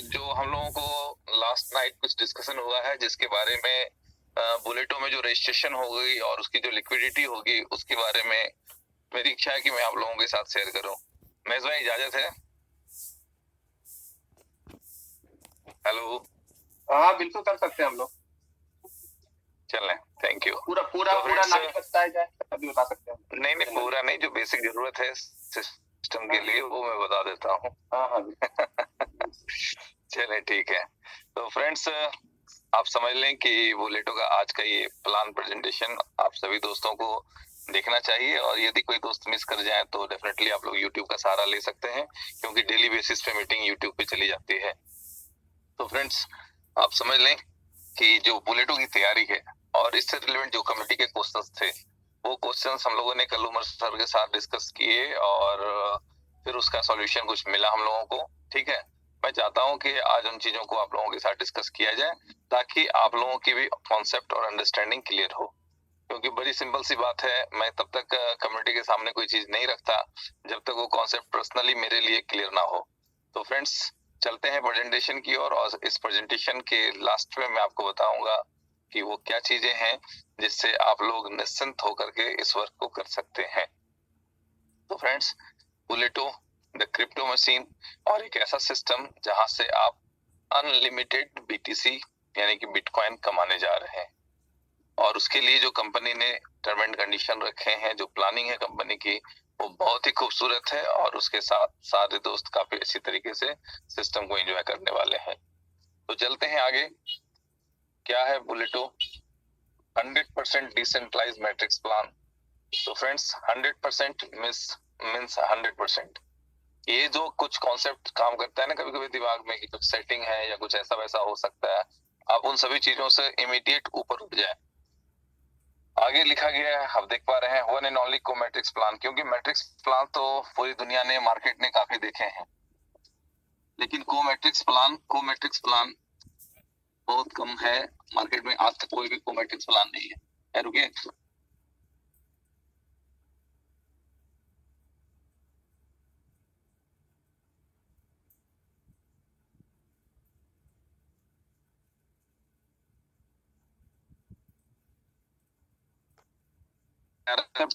जो हम लोगों को लास्ट नाइट कुछ डिस्कशन हुआ है जिसके बारे में बुलेटो में जो रजिस्ट्रेशन हो गई और उसकी जो लिक्विडिटी होगी उसके बारे में मेरी इच्छा है कि मैं आप लोगों के साथ शेयर करूं। महेश भाई इजाजत है? हेलो। हाँ बिल्कुल कर सकते हैं हम लोग। चलें, थैंक यू। पूरा पूरा तो पूरा फ्रेंड्स, नहीं बताया जाए तभी बता सकते हैं। नहीं नहीं पूरा नहीं, जो बेसिक जरूरत है सिस्टम के लिए वो मैं बता देता हूँ। हाँ हाँ चलें ठीक है। तो फ्रेंड्स, आप समझ लें कि बुलेटो का आज का ये प्लान प्रेजेंटेशन आप सभी दोस्तों को देखना चाहिए, और यदि कोई दोस्त मिस कर जाए तो डेफिनेटली आप लोग YouTube का सहारा ले सकते हैं, क्योंकि डेली बेसिस पे मीटिंग YouTube पे चली जाती है। तो फ्रेंड्स, आप समझ लें कि जो बुलेटो की तैयारी है और इससे रिलेवेंट जो कमेटी के क्वेश्चंस थे, वो क्वेश्चंस हम लोगों ने कल उमर सर के साथ डिस्कस किए और फिर उसका सॉल्यूशन कुछ मिला हम लोगों को। ठीक है, मैं चाहता हूं कि आज उन चीजों को आप लोगों के साथ डिस्कस किया जाए ताकि आप लोगों की भी कॉन्सेप्ट और अंडरस्टैंडिंग क्लियर हो, क्योंकि बड़ी सिंपल सी बात है, मैं तब तक कम्युनिटी के सामने कोई चीज नहीं रखता जब तक वो कॉन्सेप्ट पर्सनली मेरे लिए क्लियर ना हो। तो फ्रेंड्स, चलते हैं प्रेजेंटेशन की ओर, और इस प्रेजेंटेशन के लास्ट में मैं आपको बताऊंगा कि वो क्या चीजें हैं जिससे आप लोग निश्चिंत होकर के इस वर्क को कर सकते हैं। तो फ्रेंड्स, बुलेटो द क्रिप्टो मशीन, और एक ऐसा सिस्टम जहां से आप अनलिमिटेड BTC यानी कि बिटकॉइन कमाने जा रहे हैं, और उसके लिए जो कंपनी ने टर्म एंड कंडीशन रखे हैं, जो प्लानिंग है कंपनी की, वो बहुत ही खूबसूरत है, और उसके साथ सारे दोस्त काफी अच्छी तरीके से सिस्टम को एंजॉय करने वाले हैं। तो चलते हैं आगे। क्या है बुलेटो? 100% डिसेंट्रलाइज मैट्रिक्स प्लान। तो फ्रेंड्स, 100% मीन्स 100%। ये जो कुछ कॉन्सेप्ट काम करता है ना कभी कभी दिमाग में कि कुछ सेटिंग है या कुछ ऐसा वैसा हो सकता है, आप उन सभी चीजों से इमीडिएट ऊपर उठ जाए। आगे लिखा गया है, आप देख पा रहे हैं, वन एंड ओनली को मैट्रिक्स प्लान। क्योंकि मैट्रिक्स प्लान तो पूरी दुनिया ने, मार्केट ने काफी देखे हैं, लेकिन को मैट्रिक्स प्लान बहुत कम है मार्केट में। आज तक कोई भी को मैट्रिक्स प्लान नहीं है। रुकिए,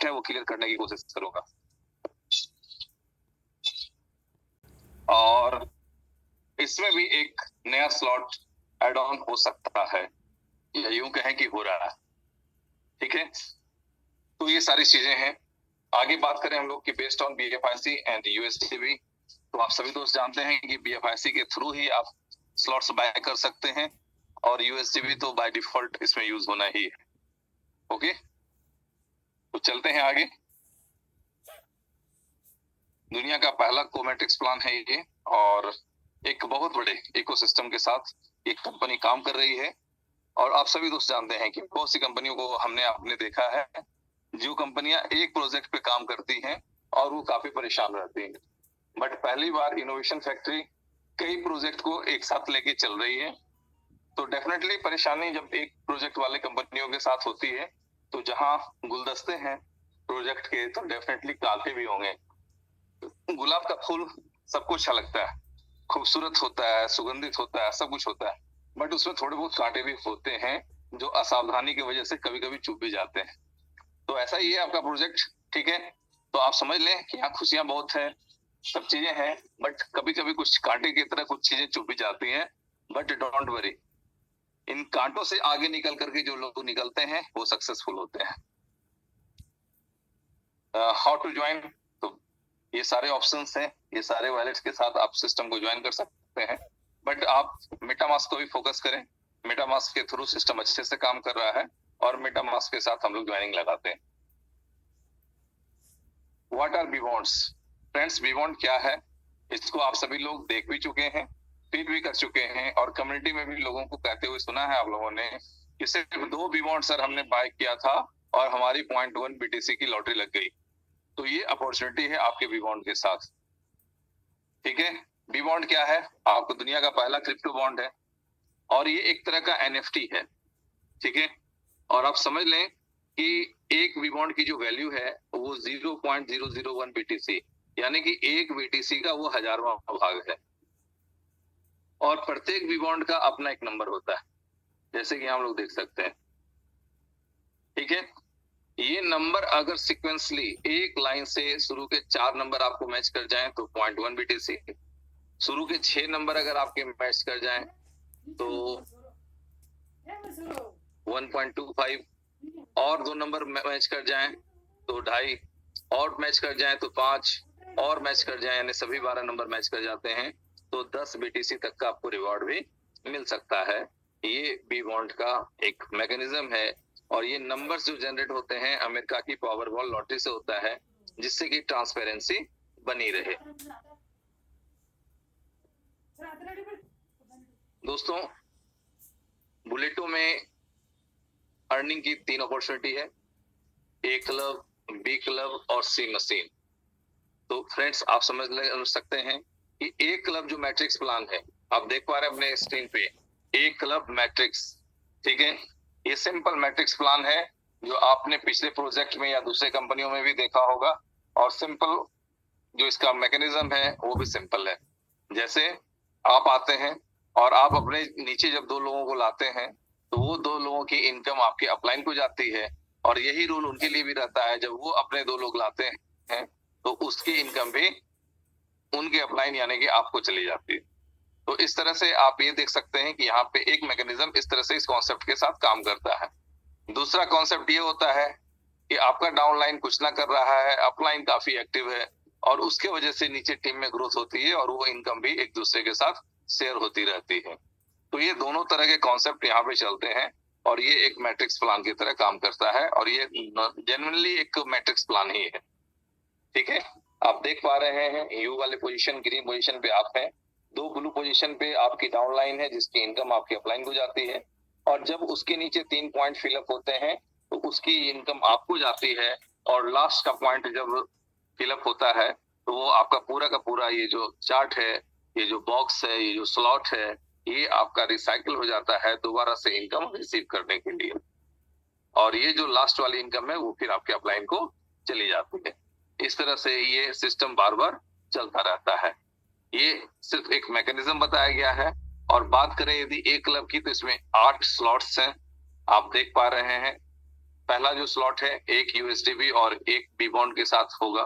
है वो क्लियर करने की कोशिश करूंगा। और इसमें भी एक नया स्लॉट एड ऑन हो सकता है, या यूं कहें कि हो रहा है। ठीक है, तो ये सारी चीजें हैं। आगे बात करें हम लोग कि based on BFIC and USDB, तो आप सभी दोस्त जानते हैं कि BFIC के थ्रू ही आप स्लॉट्स बाय कर सकते हैं, और USDB तो बाय डिफॉल्ट इसमें यूज होना ही है। ओके, तो चलते हैं आगे। दुनिया का पहला कोमेट्रिक्स प्लान है ये, और एक बहुत बड़े इकोसिस्टम के साथ एक कंपनी काम कर रही है। और आप सभी दोस्त जानते हैं कि बहुत सी कंपनियों को आपने देखा है, जो कंपनियां एक प्रोजेक्ट पे काम करती हैं और वो काफी परेशान रहती हैं, बट पहली बार इनोवेशन फैक्ट्री कई प्रोजेक्ट को एक साथ लेके चल रही है। तो डेफिनेटली परेशानी जब एक प्रोजेक्ट वाले कंपनियों के साथ होती है, तो जहां गुलदस्ते हैं प्रोजेक्ट के, तो डेफिनेटली कांटे भी होंगे। गुलाब का फूल सबको अच्छा लगता है, खूबसूरत होता है, सुगंधित होता है, सब कुछ होता है, बट उसमें थोड़े बहुत कांटे भी होते हैं जो असावधानी की वजह से कभी कभी चुभ भी जाते हैं। तो ऐसा ही है आपका प्रोजेक्ट। ठीक है, तो आप समझ लें कि यहाँ खुशियां बहुत है, सब चीजें हैं, बट कभी कभी कुछ कांटे की तरह कुछ चीजें चुभ भी जाती हैं। बट डोंट वरी, इन कांटों से आगे निकल करके जो लोग निकलते हैं वो सक्सेसफुल होते हैं। How to join? तो ये सारे ऑप्शंस हैं, ये सारे वैलेट्स के साथ आप सिस्टम को ज्वाइन कर सकते हैं, बट आप मेटामास्क को भी फोकस करें। मेटामास्क के थ्रू सिस्टम अच्छे से काम कर रहा है, और मेटामास्क के साथ हम लोग ज्वाइनिंग लगाते हैं। व्हाट आर बीबॉन्ड्स? फ्रेंड्स, बीबॉन्ड क्या है, इसको आप सभी लोग देख भी चुके हैं, फील भी कर चुके हैं, और कम्युनिटी में भी लोगों को कहते हुए सुना है आप लोगों ने कि सिर्फ 2 बीबॉन्ड सर हमने बाय किया था और हमारी 0.1 BTC की लॉटरी लग गई। तो ये अपॉर्चुनिटी है आपके बीबॉन्ड के साथ। ठीक है, बीबॉन्ड क्या है? आपको दुनिया का पहला क्रिप्टो बॉन्ड है, और ये एक तरह का NFT है। ठीक है, और आप समझ लें कि एक बीबॉन्ड की जो वैल्यू है वो 0.001 BTC, यानी कि एक BTC का वो 1000वां भाग है। और प्रत्येक बी बॉन्ड का अपना एक नंबर होता है, जैसे कि हम लोग देख सकते हैं। ठीक है, ये नंबर अगर सीक्वेंसली एक लाइन से शुरू के 4 नंबर आपको मैच कर जाएं तो 0.1 BTC, शुरू के 6 नंबर अगर आपके मैच कर जाएं तो 1.25, और 2 नंबर मैच कर जाएं तो 2.5, और मैच कर जाएं तो 5, और मैच कर जाएं यानी सभी 12 नंबर मैच कर जाते हैं तो 10 BTC तक का आपको रिवॉर्ड भी मिल सकता है। ये बी बॉन्ड का एक मैकेनिज्म है, और ये नंबर्स जो जनरेट होते हैं अमेरिका की पावरबॉल लॉटरी से होता है, जिससे कि ट्रांसपेरेंसी बनी रहे। दोस्तों, बुलेटो में अर्निंग की 3 अपॉर्चुनिटी है, ए क्लब, बी क्लब और सी मशीन। तो फ्रेंड्स, आप समझ सकते हैं कि ए क्लब जो मैट्रिक्स प्लान है, आप देख पा रहे हैं अपने स्क्रीन पे, ए क्लब मैट्रिक्स। ठीक है, ये सिंपल मैट्रिक्स प्लान है जो आपने पिछले प्रोजेक्ट में या दूसरे कंपनियों में भी देखा होगा, और सिंपल जो इसका मैकेनिज्म है वो भी सिंपल है। जैसे आप आते हैं और आप अपने नीचे जब 2 लोगों को लाते हैं तो वो 2 लोगों की इनकम आपके अपलाइन को जाती है, और यही रूल उनके लिए भी रहता है, जब वो अपने 2 लोग लाते हैं तो उसकी इनकम भी उनके अपलाइन यानी कि आपको चली जाती है। तो इस तरह से आप ये देख सकते हैं कि यहाँ पे एक मैकेनिज्म इस तरह से इस कॉन्सेप्ट के साथ काम करता है। दूसरा कॉन्सेप्ट ये होता है कि आपका डाउनलाइन कुछ ना कर रहा है, अपलाइन काफी एक्टिव है, और उसके वजह से नीचे टीम में ग्रोथ होती है और वो इनकम भी एक दूसरे के साथ शेयर होती रहती है। तो ये दोनों तरह के कॉन्सेप्ट यहाँ पे चलते हैं, और ये एक मैट्रिक्स प्लान की तरह काम करता है, और ये जेन्युइनली एक मैट्रिक्स प्लान ही है। ठीक है, आप देख पा रहे हैं यू वाले पोजीशन, ग्रीन पोजीशन पे आप हैं, 2 ब्लू पोजीशन पे आपकी डाउनलाइन है जिसकी इनकम आपकी अपलाइन को जाती है, और जब उसके नीचे 3 पॉइंट फिलअप होते हैं तो उसकी इनकम आपको जाती है, और लास्ट का पॉइंट जब फिलअप होता है तो वो आपका पूरा का पूरा ये जो चार्ट है, ये जो बॉक्स है, ये जो स्लॉट है, ये आपका रिसाइकिल हो जाता है दोबारा से इनकम रिसीव करने के लिए, और ये जो लास्ट वाली इनकम है वो फिर आपके अपलाइन को चली जाती है। इस तरह से ये सिस्टम बार बार चलता रहता है। ये सिर्फ एक मैकेनिज्म बताया गया है। और बात करें यदि एक क्लब की, तो इसमें 8 स्लॉट्स हैं, आप देख पा रहे हैं। पहला जो स्लॉट है 1 USDB और 1 बी बॉन्ड के साथ होगा।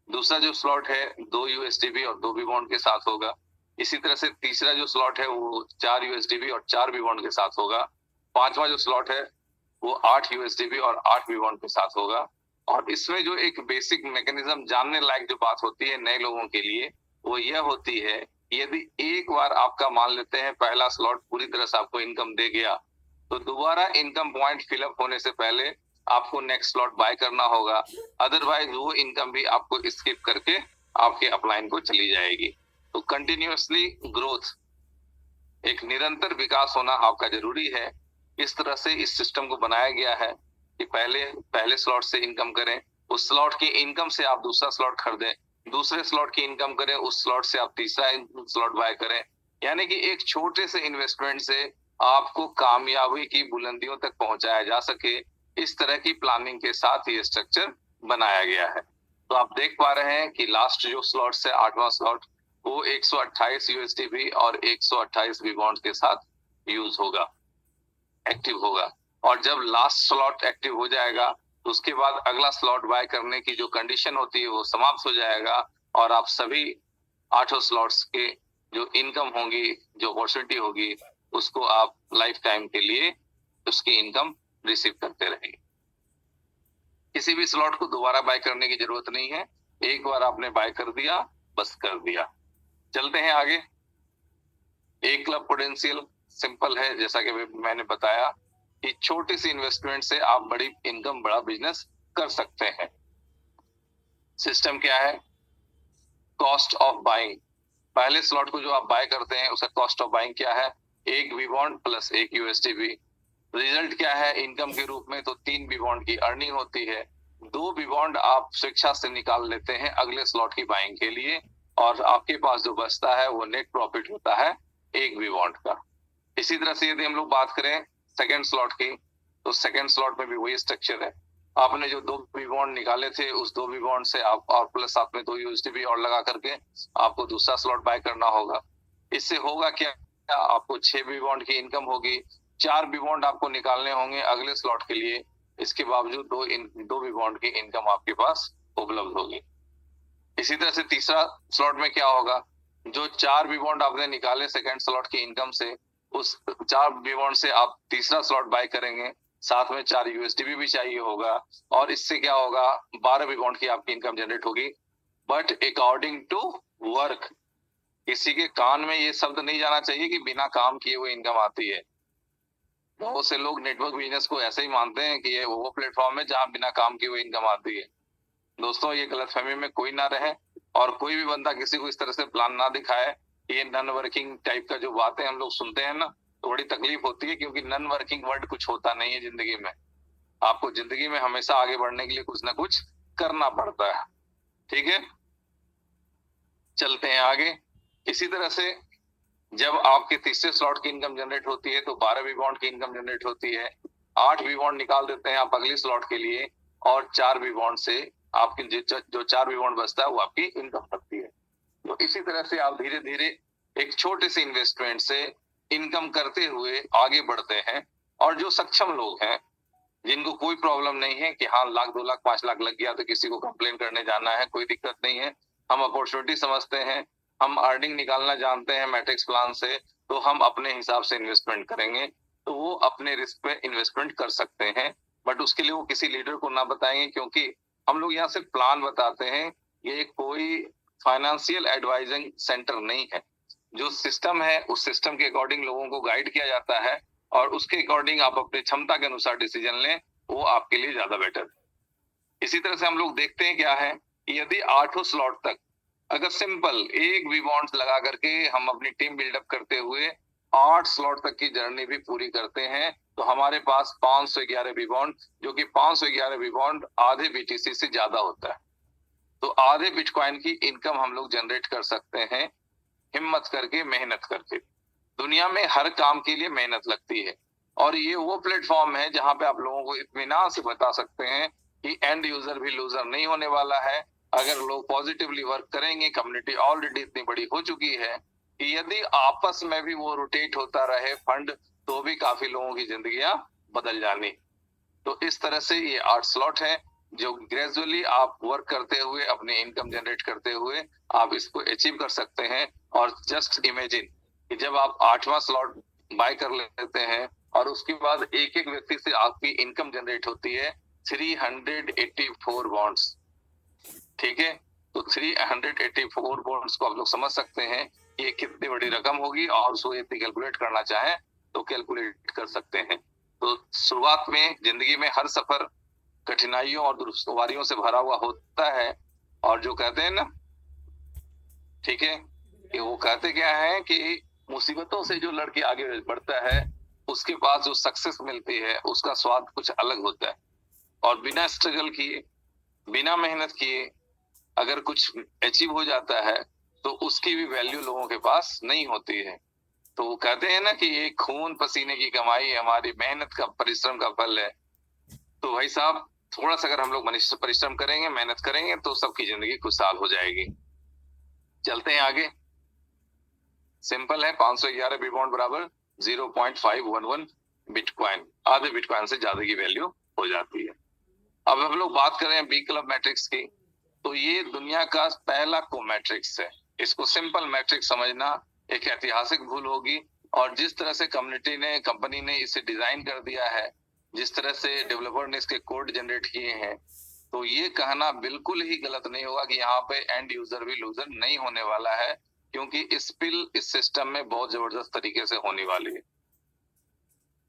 दूसरा जो स्लॉट है 2 USDB और 2 बी बॉन्ड के साथ होगा। इसी तरह से तीसरा जो स्लॉट है वो 4 USDB और 4 बी बॉन्ड के साथ होगा। पांचवा जो स्लॉट है वो 8 USDB और 8 बी बॉन्ड के साथ होगा। और इसमें जो एक बेसिक मैकेनिज्म जानने लायक जो बात होती है नए लोगों के लिए, वो यह होती है, यदि एक बार आपका मान लेते हैं पहला स्लॉट पूरी तरह से आपको इनकम दे गया, तो दोबारा इनकम पॉइंट फिलअप होने से पहले आपको नेक्स्ट स्लॉट बाय करना होगा, अदरवाइज वो इनकम भी आपको स्किप करके आपके अपलाइन को चली जाएगी। तो कंटिन्यूअसली ग्रोथ, एक निरंतर विकास होना आपका जरूरी है। इस तरह से इस सिस्टम को बनाया गया है कि पहले स्लॉट से इनकम करें, उस स्लॉट की इनकम से आप दूसरा स्लॉट खरीदें, दूसरे स्लॉट की इनकम करें, उस स्लॉट से आप तीसरा स्लॉट बाय करें, यानी कि एक छोटे से इन्वेस्टमेंट से आपको कामयाबी की बुलंदियों तक पहुंचाया जा सके, इस तरह की प्लानिंग के साथ ये स्ट्रक्चर बनाया गया है। तो आप देख पा रहे हैं कि लास्ट जो स्लॉट है 8वां स्लॉट, वो 128 USDB और 128 बी बॉन्ड के साथ यूज होगा, एक्टिव होगा। और जब लास्ट स्लॉट एक्टिव हो जाएगा तो उसके बाद अगला स्लॉट बाय करने की जो कंडीशन होती है वो समाप्त हो जाएगा, और आप सभी 8 स्लॉट्स के जो इनकम होगी, जो अपॉर्चुनिटी होगी, उसको आप लाइफ टाइम के लिए उसकी इनकम रिसीव करते रहेंगे। किसी भी स्लॉट को दोबारा बाय करने की जरूरत नहीं है, एक बार आपने बाय कर दिया, बस कर दिया। चलते हैं आगे। एक क्लब पोटेंशियल सिंपल है, जैसा कि मैंने बताया कि छोटी सी इन्वेस्टमेंट से आप बड़ी इनकम, बड़ा बिजनेस कर सकते हैं। सिस्टम क्या है? कॉस्ट ऑफ बाइंग, पहले स्लॉट को जो आप बाय करते हैं उसका कॉस्ट ऑफ बाइंग क्या है? 1 B bond plus 1 USDB। Result क्या है इनकम के रूप में? तो 3 बी बॉन्ड की अर्निंग होती है। 2 बी बॉन्ड आप स्वेच्छा से निकाल लेते हैं अगले स्लॉट की बाइंग के लिए, और आपके पास जो बचता है वो नेट प्रॉफिट होता है 1 बी बॉन्ड का। इसी तरह से यदि हम लोग बात करें सेकेंड स्लॉट की, तो सेकेंड स्लॉट में भी वही स्ट्रक्चर है। आपने जो 2 बी बॉन्ड निकाले थे उस 2 बी बॉन्ड से आप और प्लस साथ में 2 USDB और लगा करके आपको दूसरा स्लॉट बाय करना होगा। इससे होगा क्या, आपको 6 बी बॉन्ड की इनकम होगी, 4 बी बॉन्ड आपको निकालने होंगे अगले स्लॉट के लिए, इसके बावजूद दो बी बॉन्ड की इनकम आपके पास उपलब्ध होगी। इसी तरह से तीसरा स्लॉट में क्या होगा, जो 4 बी बॉन्ड आपने निकाले सेकंड स्लॉट की इनकम से, उस 4 बी बॉन्ड से आप तीसरा स्लॉट बाय करेंगे, साथ में 4 यूएसडीबी भी चाहिए होगा, और इससे क्या होगा, 12 बी बॉन्ड की आपकी इनकम जनरेट होगी। बट अकॉर्डिंग टू वर्क, किसी के कान में ये शब्द नहीं जाना चाहिए कि बिना काम किए हुए इनकम आती है। बहुत से लोग नेटवर्क बिजनेस को ऐसे ही मानते हैं कि ये वो प्लेटफॉर्म है जहां बिना काम किए हुए इनकम आती है। दोस्तों, ये गलतफहमी में कोई ना रहे, और कोई भी बंदा किसी को इस तरह से प्लान ना दिखाए। ये नॉन वर्किंग टाइप का जो बातें हम लोग सुनते हैं ना, तो बड़ी तकलीफ होती है, क्योंकि नॉन वर्किंग वर्ड कुछ होता नहीं है जिंदगी में। आपको जिंदगी में हमेशा आगे बढ़ने के लिए कुछ ना कुछ करना पड़ता है। ठीक है, चलते हैं आगे। इसी तरह से जब आपके तीसरे स्लॉट की इनकम जनरेट होती है तो 12 बी बॉन्ड की इनकम जनरेट होती है, 8 बी बॉन्ड निकाल देते हैं आप अगले स्लॉट के लिए, और 4 बी बॉन्ड से आपकी जो 4 बी बॉन्ड बचता है वो आपकी इनकम लगती है। तो इसी तरह से आप धीरे धीरे एक छोटे से इन्वेस्टमेंट से इनकम करते हुए आगे बढ़ते हैं। और जो सक्षम लोग हैं, जिनको कोई प्रॉब्लम नहीं है कि हाँ 1 लाख 2 लाख 5 लाख लग गया तो किसी को कंप्लेन करने जाना है, कोई दिक्कत नहीं है, हम अपॉर्चुनिटी समझते हैं, हम अर्निंग निकालना जानते हैं मैट्रिक्स प्लान से, तो हम अपने हिसाब से इन्वेस्टमेंट करेंगे, तो वो अपने रिस्क पे इन्वेस्टमेंट कर सकते हैं। बट उसके लिए वो किसी लीडर को ना बताएंगे, क्योंकि हम लोग यहाँ सिर्फ प्लान बताते हैं, ये कोई फाइनेंशियल एडवाइजिंग सेंटर नहीं है। जो सिस्टम है उस सिस्टम के अकॉर्डिंग लोगों को गाइड किया जाता है, और उसके अकॉर्डिंग आप अपनी क्षमता के अनुसार डिसीजन लें, वो आपके लिए ज्यादा बेटर है। इसी तरह से हम लोग देखते हैं क्या है, यदि 8 स्लॉट तक अगर सिंपल एक भी बॉन्ड लगा करके हम अपनी टीम बिल्डअप करते हुए 8 स्लॉट तक की जर्नी भी पूरी करते हैं, तो हमारे पास 511 बी बॉन्ड, जो कि 511 बी बॉन्ड आधे बीटीसी से ज्यादा होता है, तो आधे बिटकॉइन की इनकम हम लोग जनरेट कर सकते हैं, हिम्मत करके, मेहनत करके। दुनिया में हर काम के लिए मेहनत लगती है, और ये वो प्लेटफॉर्म है जहां पे आप लोगों को इत्मीनान से बता सकते हैं कि एंड यूजर भी लूजर नहीं होने वाला है। अगर लोग पॉजिटिवली वर्क करेंगे, कम्युनिटी ऑलरेडी इतनी बड़ी हो चुकी है कि यदि आपस में भी वो रोटेट होता रहे फंड, तो भी काफी लोगों की जिंदगियां बदल जानी। तो इस तरह से ये 8 स्लॉट है, जो ग्रेजुअली आप वर्क करते हुए, अपनी इनकम जनरेट करते हुए आप इसको अचीव कर सकते हैं। और जस्ट इमेजिन कि जब आप 8वां स्लॉट बाय कर लेते हैं, और उसके बाद एक एक व्यक्ति से आपकी इनकम जनरेट होती है 384 बॉन्ड्स। ठीक है, तो 384 बॉन्ड्स को आप लोग समझ सकते हैं ये कितनी बड़ी रकम होगी, और उसको यदि कैलकुलेट करना चाहें तो कैलकुलेट कर सकते हैं। तो शुरुआत में जिंदगी में हर सफर कठिनाइयों और दुश्वारियों से भरा हुआ होता है, और जो कहते हैं ना, ठीक है, कि वो कहते क्या है कि मुसीबतों से जो लड़के आगे बढ़ता है, उसके पास जो सक्सेस मिलती है उसका स्वाद कुछ अलग होता है। और बिना स्ट्रगल किए, बिना मेहनत किए अगर कुछ अचीव हो जाता है, तो उसकी भी वैल्यू लोगों के पास नहीं होती है। तो वो कहते हैं ना कि ये खून पसीने की कमाई हमारी मेहनत का, परिश्रम का फल है। तो भाई साहब, थोड़ा सा अगर हम लोग परिश्रम करेंगे, मेहनत करेंगे, तो सबकी जिंदगी खुशहाल हो जाएगी। चलते हैं आगे। सिंपल है, 511 बी बॉन्ड बराबर 0.511 बिटकॉइन, आधे बिटकॉइन से ज्यादा की वैल्यू हो जाती है। अब हम लोग बात करें बी क्लब मैट्रिक्स की, तो ये दुनिया का पहला को मैट्रिक्स है। इसको सिंपल मैट्रिक्स समझना एक ऐतिहासिक भूल होगी, और जिस तरह से कंपनी ने इसे डिजाइन कर दिया है, जिस तरह से डेवलपर ने इसके कोड जनरेट किए हैं, तो ये कहना बिल्कुल ही गलत नहीं होगा कि यहाँ पे एंड यूजर भी लूजर नहीं होने वाला है, क्योंकि इस सिस्टम में बहुत जबरदस्त तरीके से होने वाली है।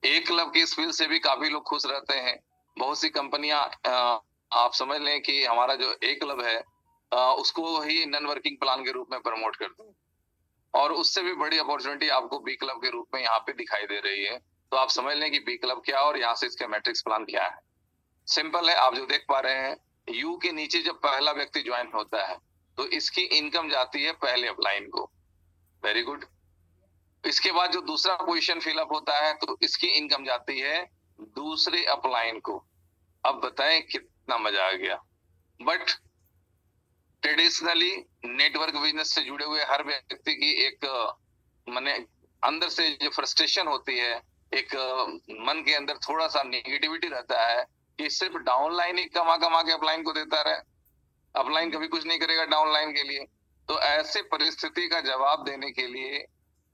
एक क्लब की स्पिल से भी काफी लोग खुश रहते हैं। बहुत सी कंपनियां, आप समझ लें कि हमारा जो ए क्लब है, उसको ही नॉन वर्किंग प्लान के रूप में प्रमोट करते हैं, और उससे भी बड़ी अपॉर्चुनिटी आपको बी क्लब के रूप में यहाँ पे दिखाई दे रही है। तो आप समझ लें कि बी क्लब क्या है और यहाँ से इसका मैट्रिक्स प्लान क्या है। सिंपल है, आप जो देख पा रहे हैं, यू के नीचे जब पहला व्यक्ति ज्वाइन होता है, तो इसकी इनकम जाती है पहले अपलाइन को। Very good. इसके बाद जो दूसरा पोजीशन फिलअप होता है, तो इसकी इनकम जाती है दूसरे अपलाइन को। अब बताएं कितना मजा आ गया। बट ट्रेडिशनली नेटवर्क बिजनेस से जुड़े हुए हर व्यक्ति की एक माने अंदर से जो फ्रस्ट्रेशन होती है, एक मन के अंदर थोड़ा सा नेगेटिविटी रहता है कि सिर्फ डाउनलाइन ही कमा कमा के अपलाइन को देता रहे, अपलाइन कभी कुछ नहीं करेगा डाउनलाइन के लिए। तो ऐसे परिस्थिति का जवाब देने के लिए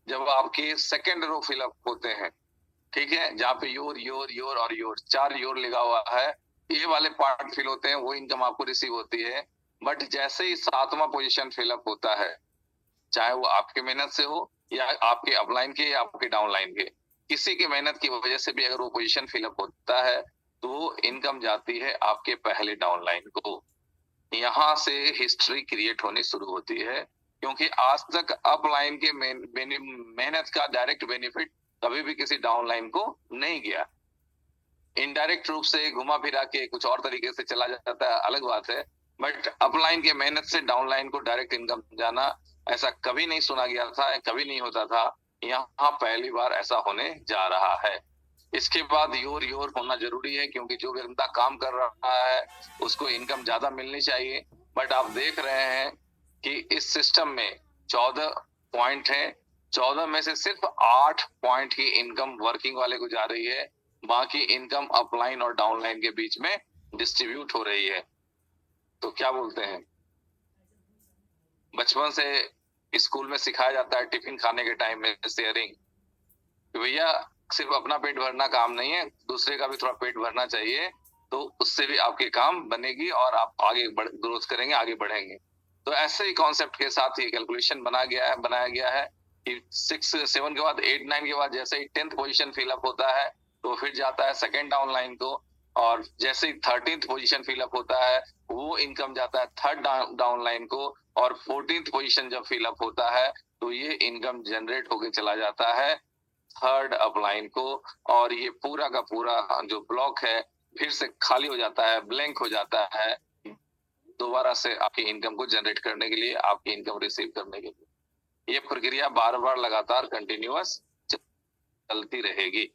जब आपके सेकंड रो फिलअप होते हैं, ठीक है, जहाँ पे योर और योर 4 योर लिखा हुआ है, ये वाले पार्ट फिल होते हैं, वो इनकम आपको रिसीव होती है। बट जैसे ही 7वां पोजीशन फिलअप होता है, चाहे वो आपके मेहनत से हो या आपके अपलाइन के या आपके डाउनलाइन के, किसी की मेहनत की वजह से भी अगर वो पोजीशन फिलअप होता है तो वो इनकम जाती है आपके पहले डाउनलाइन को। यहाँ से हिस्ट्री क्रिएट होनी शुरू होती है, क्योंकि आज तक अपलाइन के मेहनत का डायरेक्ट बेनिफिट कभी भी किसी डाउनलाइन को नहीं गया। इनडायरेक्ट रूप से घुमा फिरा के कुछ और तरीके से चला जाता है, अलग बात है, बट अपलाइन के मेहनत से डाउनलाइन को डायरेक्ट इनकम जाना ऐसा कभी नहीं सुना गया था, कभी नहीं होता था। यहाँ पहली बार ऐसा होने जा रहा है। इसके बाद योर होना जरूरी है, क्योंकि जो बंदा काम कर रहा है उसको इनकम ज्यादा मिलनी चाहिए। बट आप देख रहे हैं कि इस सिस्टम में 14 पॉइंट है, 14 में से सिर्फ 8 पॉइंट की इनकम वर्किंग वाले को जा रही है, बाकी इनकम अपलाइन और डाउनलाइन के बीच में डिस्ट्रीब्यूट हो रही है। तो क्या बोलते हैं, बचपन से स्कूल में सिखाया जाता है टिफिन खाने के टाइम में शेयरिंग, भैया सिर्फ अपना पेट भरना काम नहीं है, दूसरे का भी थोड़ा पेट भरना चाहिए, तो उससे भी आपके काम बनेगी और आप आगे ग्रोथ करेंगे, आगे बढ़ेंगे। तो ऐसे ही कॉन्सेप्ट के साथ ये कैलकुलेशन बनाया गया है कि 6 7 के बाद 8 9 के बाद जैसे ही 10th पोजीशन फिलअप होता है तो फिर जाता है सेकंड डाउनलाइन को, और जैसे ही 13th पोजीशन फिलअप होता है वो इनकम जाता है थर्ड डाउनलाइन को, और 14th पोजीशन जब फिलअप होता है तो ये इनकम जनरेट होके चला जाता है थर्ड अपलाइन को, और ये पूरा का पूरा जो ब्लॉक है फिर से खाली हो जाता है, ब्लैंक हो जाता है, दोबारा से आपकी इनकम को जनरेट करने के लिए, आपकी इनकम रिसीव करने के लिए। ये प्रक्रिया बार बार लगातार कंटिन्यूअस चलती रहेगी।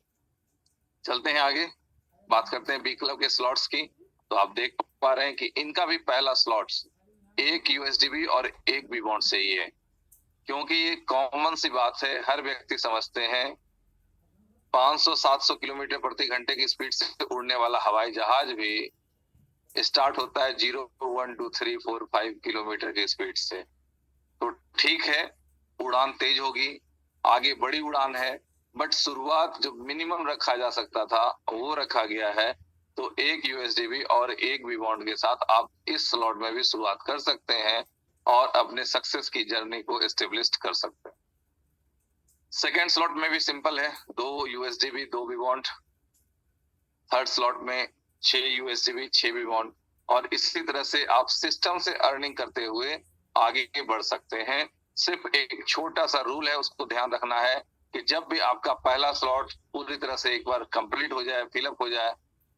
चलते हैं आगे, बात करते हैं बी क्लब के स्लॉट्स की। तो आप देख पा रहे हैं कि इनका भी पहला स्लॉट्स एक यूएसडीबी और एक बी बॉन्ड से ही है, क्योंकि ये कॉमन सी बात है, हर व्यक्ति समझते हैं 500-700 किलोमीटर प्रति घंटे की स्पीड से उड़ने वाला हवाई जहाज भी स्टार्ट होता है 0 1 2 3 4 5 किलोमीटर की स्पीड से। तो ठीक है, उड़ान तेज होगी, आगे बड़ी उड़ान है, बट शुरुआत जो मिनिमम रखा जा सकता था वो रखा गया है। तो एक यूएसडीबी और एक बी बॉन्ड के साथ आप इस स्लॉट में भी शुरुआत कर सकते हैं और अपने सक्सेस की जर्नी को एस्टेब्लिश कर सकते हैं। सेकेंड स्लॉट में भी सिंपल है, 2 यूएसडीबी 2 बी बॉन्ड। थर्ड स्लॉट में 6 यूएसडीबी 6 बी बॉन्ड, और इसी तरह से आप सिस्टम से अर्निंग करते हुए आगे बढ़ सकते हैं। सिर्फ एक छोटा सा रूल है, उसको ध्यान रखना है कि जब भी आपका पहला स्लॉट पूरी तरह से एक बार कंप्लीट हो जाए, फिलअप हो जाए,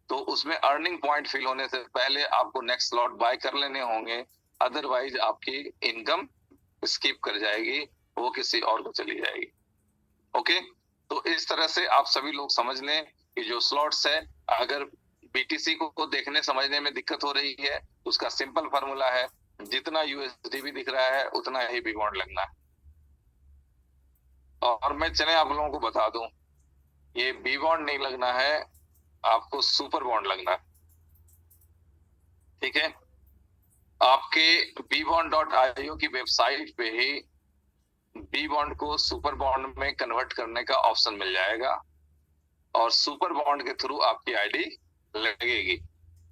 तो उसमें अर्निंग पॉइंट फिल होने से पहले आपको नेक्स्ट स्लॉट बाय कर लेने होंगे, अदरवाइज आपकी इनकम स्किप कर जाएगी, वो किसी और को चली जाएगी। ओके, तो इस तरह से आप सभी लोग समझ लें कि जो स्लॉट्स है, अगर बीटीसी को देखने समझने में दिक्कत हो रही है, उसका सिंपल फार्मूला है, जितना यूएसडीबी दिख रहा है उतना ही बी बॉन्ड लगना है। और मैं चले आप लोगों को बता दूं, ये बी बॉन्ड नहीं लगना है, आपको सुपर बॉन्ड लगना है। ठीक है, आपके bbond.io की वेबसाइट पे ही बी बॉन्ड को सुपर बॉन्ड में कन्वर्ट करने का ऑप्शन मिल जाएगा, और सुपर बॉन्ड के थ्रू आपकी आईडी लगेगी।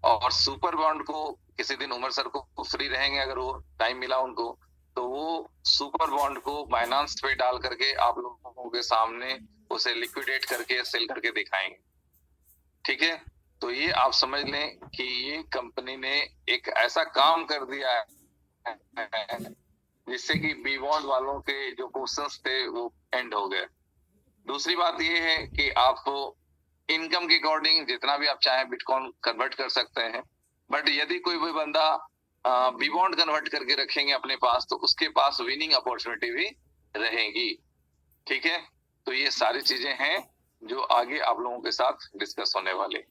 और सुपर बॉन्ड को किसी दिन उमर सर को फ्री रहेंगे, अगर वो टाइम मिला उनको, तो वो सुपर बॉन्ड को बाइनांस पे डाल करके आप लोगों के सामने उसे लिक्विडेट करके सेल करके दिखाएंगे। ठीक है, तो ये आप समझ लें कि ये कंपनी ने एक ऐसा काम कर दिया है जिससे कि बी बॉन्ड वालों के जो क्वेश्चंस थे वो एंड हो गए। दूसरी बात ये है कि आप इनकम के अकॉर्डिंग जितना भी आप चाहें बिटकॉइन कन्वर्ट कर सकते हैं, बट यदि कोई भी बंदा बी बॉन्ड कन्वर्ट करके रखेंगे अपने पास, तो उसके पास विनिंग अपॉर्चुनिटी भी रहेगी। ठीक है, तो ये सारी चीजें हैं जो आगे आप लोगों के साथ डिस्कस होने वाले।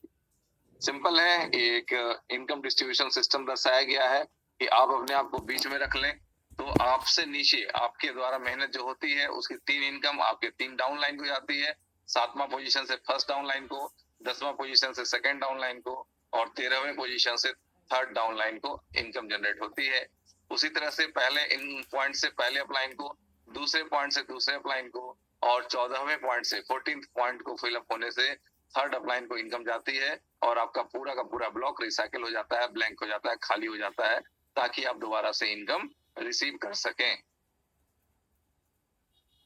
सिंपल है, एक इनकम डिस्ट्रीब्यूशन सिस्टम दर्शाया गया है कि आप अपने आप को बीच में रख लें, तो आपसे नीचे आपके द्वारा मेहनत जो होती है उसकी 3 इनकम आपके 3 डाउन लाइन को जाती है। 7वां पोजीशन से फर्स्ट डाउन लाइन को, 10वां पोजीशन से सेकंड डाउन लाइन को और 13वें पोजीशन से थर्ड डाउन लाइन को इनकम जनरेट होती है। उसी तरह से पहले इन पॉइंट से पहले अपलाइन को, दूसरे पॉइंट से दूसरे अपलाइन को और 14वें पॉइंट से 14th पॉइंट को फिलअप होने से थर्ड अपलाइन को इनकम जाती है और आपका पूरा का पूरा ब्लॉक रिसाइकिल हो जाता है, ब्लैंक हो जाता है, खाली हो जाता है, ताकि आप दोबारा से इनकम रिसीव कर सकें।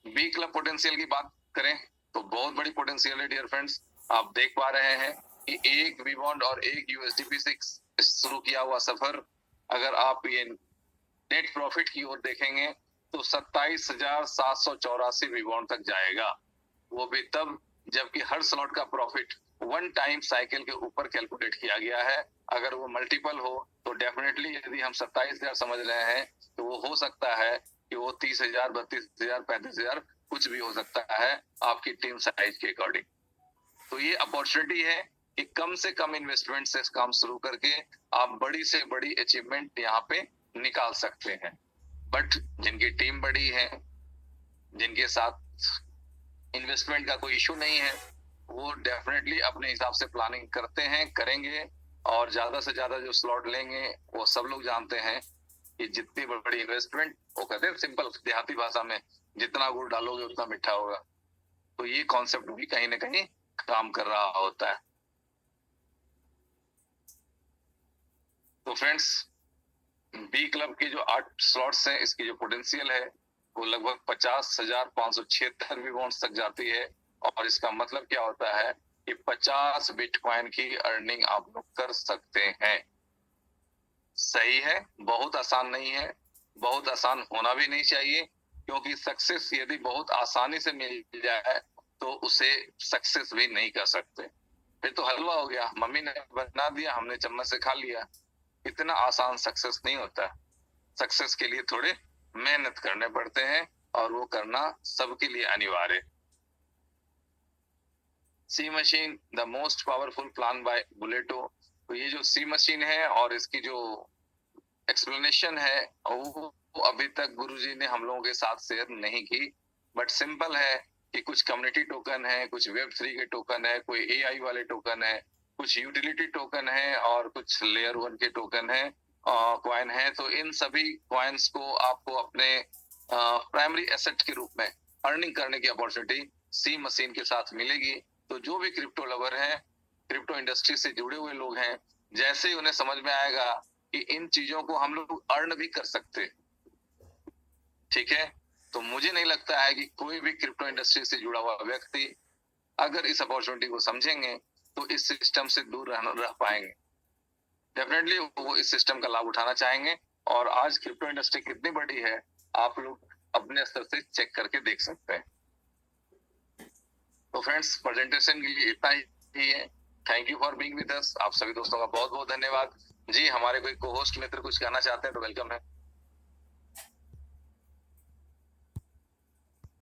बी क्लब पोटेंशियल की बात करें तो बहुत बड़ी पोटेंशियल है डियर फ्रेंड्स। आप देख पा रहे हैं कि एक वी बॉन्ड और एक यूएसडीपी से शुरू किया हुआ सफर, अगर आप ये नेट प्रॉफिट की ओर देखेंगे तो 27,784 वी बॉन्ड तक जाएगा। वो भी तब जबकि हर स्लॉट का प्रॉफिट वन टाइम साइकिल के ऊपर कैलकुलेट किया गया है। अगर वो मल्टीपल हो तो डेफिनेटली यदि हम 27,000 समझ रहे हैं तो वो हो सकता है कि वो 30,000, 32,000, 35,000 कुछ भी हो सकता है आपकी टीम साइज के अकॉर्डिंग। तो ये अपॉर्चुनिटी है कि कम से कम इन्वेस्टमेंट से काम शुरू करके आप बड़ी से बड़ी अचीवमेंट यहाँ पे निकाल सकते हैं। बट जिनकी टीम बड़ी है, जिनके साथ इन्वेस्टमेंट का कोई इशू नहीं है, वो डेफिनेटली अपने हिसाब से प्लानिंग करते हैं, करेंगे और ज्यादा से ज्यादा जो स्लॉट लेंगे वो सब लोग जानते हैं कि जितनी बड़ी इन्वेस्टमेंट, वो कहते हैं सिंपल देहाती भाषा में, जितना गुड़ डालोगे उतना मीठा होगा। तो ये कॉन्सेप्ट भी कहीं ना कहीं काम कर रहा होता है। तो फ्रेंड्स, बी क्लब के जो 8 स्लॉट्स हैं, इसकी जो पोटेंशियल है वो लगभग 50,576 वी बॉन्ड्स तक जाती है। और इसका मतलब क्या होता है कि 50 बिटकॉइन की अर्निंग आप लोग कर सकते हैं। सही है, बहुत आसान नहीं है, बहुत आसान होना भी नहीं चाहिए, क्योंकि सक्सेस यदि बहुत आसानी से मिल जाए तो उसे सक्सेस भी नहीं कर सकते। फिर तो हलवा हो गया, मम्मी ने बना दिया, हमने चम्मच से खा लिया। इतना आसान सक्सेस नहीं होता। सक्सेस के लिए थोड़े मेहनत करने पड़ते हैं और वो करना सबके लिए अनिवार्य। See machine the most powerful plan by बुलेटो। तो ये जो सी मशीन है और इसकी जो एक्सप्लेनेशन है वो अभी तक गुरुजी ने हम लोगों के साथ शेयर नहीं की, बट सिंपल है कि कुछ कम्युनिटी टोकन है, कुछ वेब3 के टोकन है, कोई एआई वाले टोकन है, कुछ यूटिलिटी टोकन है और कुछ लेयर 1 के टोकन है, कॉइन है। तो इन सभी कॉइन्स को आपको अपने प्राइमरी एसेट के रूप में अर्निंग करने की अपॉर्चुनिटी सी मशीन के साथ मिलेगी। तो जो भी क्रिप्टो लवर हैं, क्रिप्टो इंडस्ट्री से जुड़े हुए लोग हैं, जैसे ही उन्हें समझ में आएगा कि इन चीजों को हम लोग अर्न भी कर सकते, ठीक है, तो मुझे नहीं लगता है कि कोई भी क्रिप्टो इंडस्ट्री से जुड़ा हुआ व्यक्ति अगर इस अपॉर्चुनिटी को समझेंगे तो इस सिस्टम से दूर रह पाएंगे। डेफिनेटली वो इस सिस्टम का लाभ उठाना चाहेंगे। और आज क्रिप्टो इंडस्ट्री कितनी बड़ी है आप लोग अपने स्तर से चेक करके देख सकते हैं। तो फ्रेंड्स, प्रेजेंटेशन के लिए इतना ही है। Thank you for being with us. आप सभी दोस्तों का बहुत बहुत धन्यवाद जी। हमारे कोई को होस्ट मित्र कुछ कहना चाहते हैं तो वेलकम है।